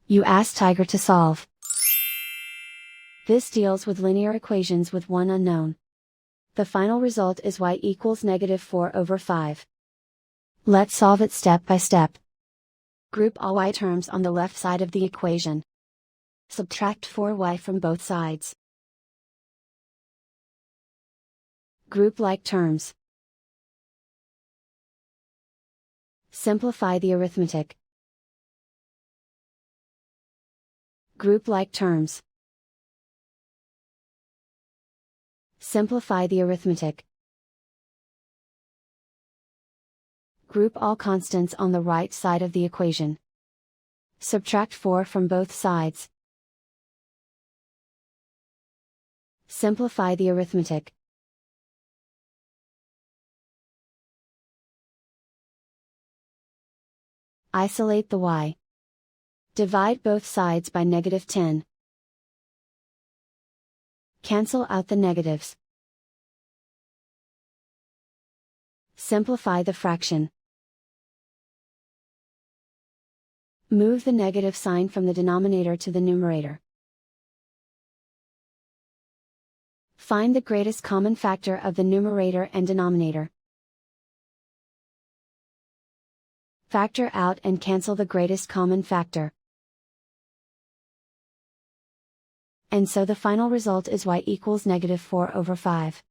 You ask Tiger to solve. This deals with linear equations with one unknown. The final result is y equals -4/5. Let's solve it step by step. Group all y terms on the left side of the equation. Subtract 4y from both sides. Group like terms. Simplify the arithmetic. Group like terms. Simplify the arithmetic. Group all constants on the right side of the equation. Subtract 4 from both sides. Simplify the arithmetic. Isolate the y. Divide both sides by -10. Cancel out the negatives. Simplify the fraction. Move the negative sign from the denominator to the numerator. Find the greatest common factor of the numerator and denominator. Factor out and cancel the greatest common factor. And so the final result is y equals -4/5.